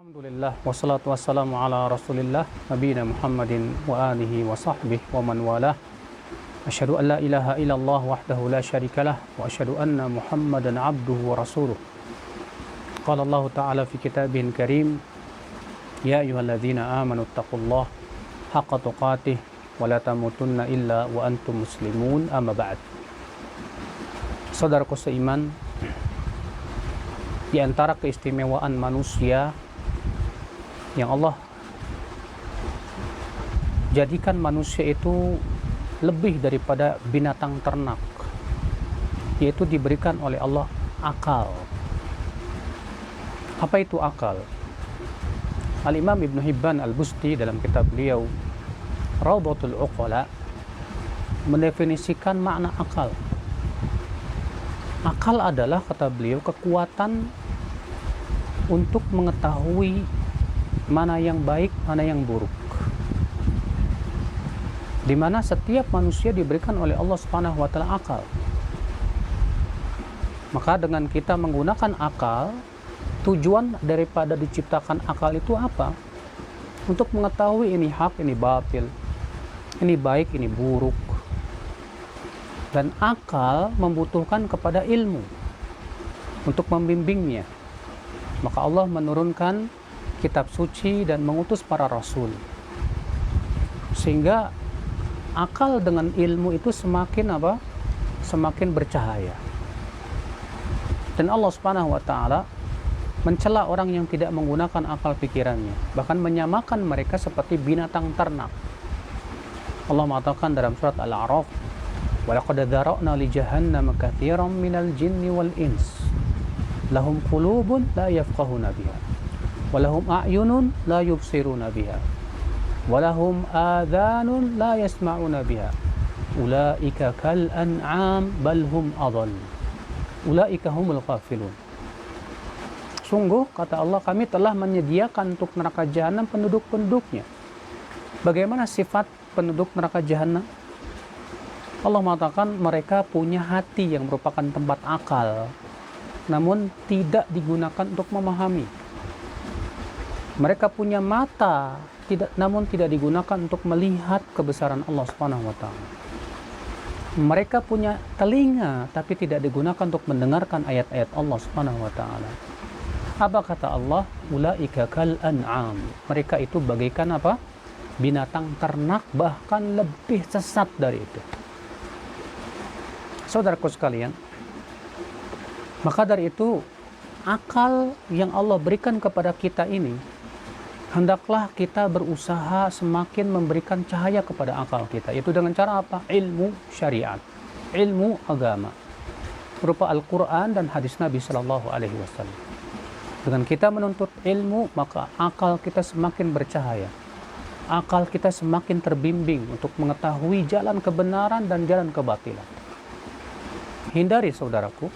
Alhamdulillah wassalatu wassalamu ala Rasulillah nabiyina Muhammadin wa alihi wa sahbihi wa man walah. Asyhadu an la ilaha illallah wahdahu la syarikalah wa asyhadu anna Muhammadan abduhu wa rasuluh. Qala Allah Ta'ala fi kitabihil karim, ya ayyuhalladzina amanu taqullaha haqqa tuqatih wa la tamutunna illa wa antum muslimun, amma ba'd. Saudaraku seiman, di antara keistimewaan manusia yang Allah jadikan manusia itu lebih daripada binatang ternak, yaitu diberikan oleh Allah akal. Apa itu akal? Al-Imam Ibn Hibban Al-Busti dalam kitab beliau Rawdatul Uqala mendefinisikan makna akal. Akal adalah, kata beliau, kekuatan untuk mengetahui mana yang baik, mana yang buruk. Di mana setiap manusia diberikan oleh Allah Subhanahu wa taala akal. Maka dengan kita menggunakan akal, tujuan daripada diciptakan akal itu apa? Untuk mengetahui ini hak, ini batil, ini baik, ini buruk. Dan akal membutuhkan kepada ilmu untuk membimbingnya. Maka Allah menurunkan kitab suci dan mengutus para rasul, sehingga akal dengan ilmu itu semakin semakin bercahaya. Dan Allah Subhanahu wa taala mencela orang yang tidak menggunakan akal pikirannya, bahkan menyamakan mereka seperti binatang ternak. Allah mengatakan dalam surat Al-A'raf, wa laqad dzara'na li jahannama katsiran minal jinni wal ins lahum qulubun la yafqahuna biha walahum a'yunun la yubsiruna biha walahum adhanun la yasma'una biha ulaika kal an'am bal hum adall ulaika humul ghafilun. Sungguh, kata Allah, kami telah menyediakan untuk neraka jahanam penduduk-penduduknya. Bagaimana sifat penduduk neraka jahanam? Allah mengatakan mereka punya hati yang merupakan tempat akal, namun tidak digunakan untuk memahami. Mereka punya mata, namun tidak digunakan untuk melihat kebesaran Allah Subhanahu wa taala. Mereka punya telinga, tapi tidak digunakan untuk mendengarkan ayat-ayat Allah Subhanahu wa taala. Apa kata Allah? Ulaika kal an'am. Mereka itu bagaikan apa? Binatang ternak, bahkan lebih sesat dari itu. Saudaraku sekalian, maka dari itu akal yang Allah berikan kepada kita ini, hendaklah kita berusaha semakin memberikan cahaya kepada akal kita, yaitu dengan cara apa? Ilmu syariat, ilmu agama, berupa Al-Quran dan hadis Nabi Sallallahu Alaihi Wasallam. Dengan kita menuntut ilmu, maka akal kita semakin bercahaya, akal kita semakin terbimbing untuk mengetahui jalan kebenaran dan jalan kebatilan. Hindari, saudaraku,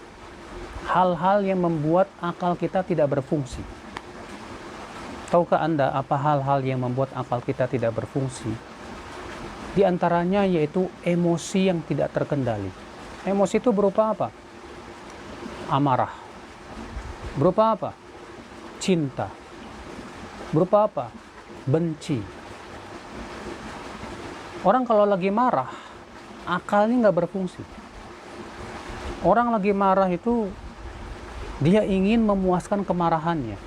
hal-hal yang membuat akal kita tidak berfungsi. Tahukah Anda apa hal-hal yang membuat akal kita tidak berfungsi? Di antaranya yaitu emosi yang tidak terkendali. Emosi itu berupa apa? Amarah. Berupa apa? Cinta. Berupa apa? Benci. Orang kalau lagi marah, akalnya nggak berfungsi. Orang lagi marah itu, dia ingin memuaskan kemarahannya.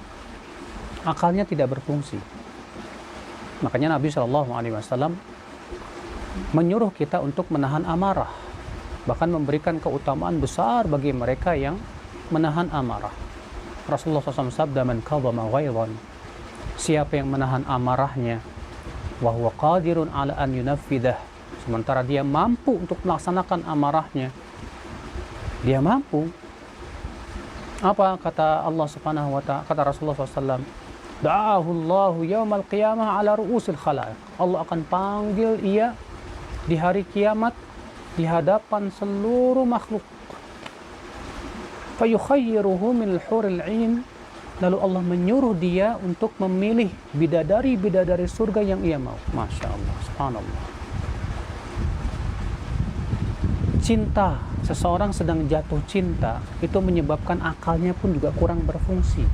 Akalnya tidak berfungsi. Makanya Nabi SAW menyuruh kita untuk menahan amarah, bahkan memberikan keutamaan besar bagi mereka yang menahan amarah. Rasulullah SAW sabda, man kadhama ghaidhan, siapa yang menahan amarahnya, wa huwa qadirun ala an yunaffidah, sementara dia mampu untuk melaksanakan amarahnya, dia mampu. Apa kata Allah Subhanahu wa taala, kata Rasulullah SAW, da'ahu Allahu yaumal qiyamah ala ru'usil khalaiq. Allah akan panggil ia di hari kiamat di hadapan seluruh makhluk. Fayukhayyiruhu min al-huril 'ain. Lalu Allah menyuruh dia untuk memilih bidadari-bidadari surga yang ia mau. Masya Allah, subhanallah. Cinta, seseorang sedang jatuh cinta, itu menyebabkan akalnya pun juga kurang berfungsi.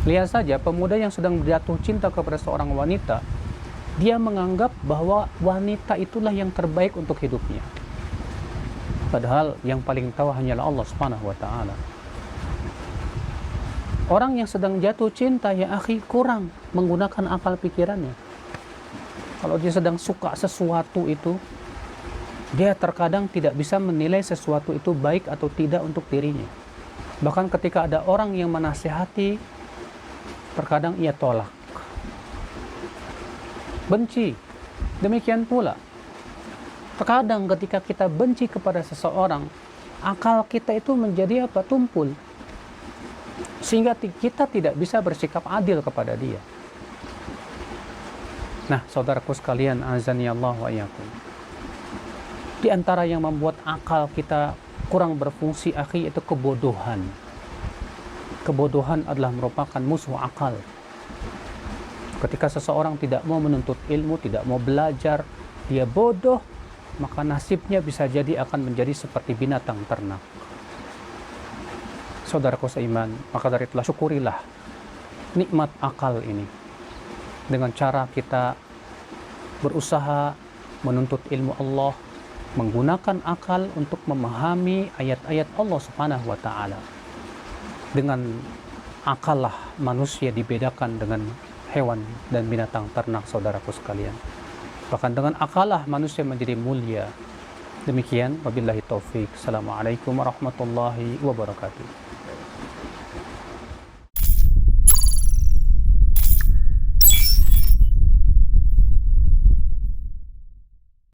Lihat saja pemuda yang sedang jatuh cinta kepada seorang wanita, dia menganggap bahwa wanita itulah yang terbaik untuk hidupnya. Padahal yang paling tahu hanyalah Allah Subhanahu wa taala. Orang yang sedang jatuh cinta, ya akhi, kurang menggunakan akal pikirannya. Kalau dia sedang suka sesuatu itu, dia terkadang tidak bisa menilai sesuatu itu baik atau tidak untuk dirinya. Bahkan ketika ada orang yang menasihati, terkadang ia tolak. Benci. Demikian pula, terkadang ketika kita benci kepada seseorang, akal kita itu menjadi apa? Tumpul. Sehingga kita tidak bisa bersikap adil kepada dia. Nah, saudaraku sekalian, azani Allah wa iyyakum. Di antara yang membuat akal kita kurang berfungsi, akhi, itu kebodohan. Kebodohan adalah merupakan musuh akal. Ketika seseorang tidak mau menuntut ilmu, tidak mau belajar, dia bodoh, maka nasibnya bisa jadi akan menjadi seperti binatang ternak. Saudaraku seiman, maka dari itulah syukurilah nikmat akal ini. Dengan cara kita berusaha menuntut ilmu Allah, menggunakan akal untuk memahami ayat-ayat Allah Subhanahu wa taala. Dengan akal lah manusia dibedakan dengan hewan dan binatang ternak, saudaraku sekalian. Bahkan dengan akal lah manusia menjadi mulia. Demikian, wabillahi taufik. Assalamualaikum warahmatullahi wabarakatuh.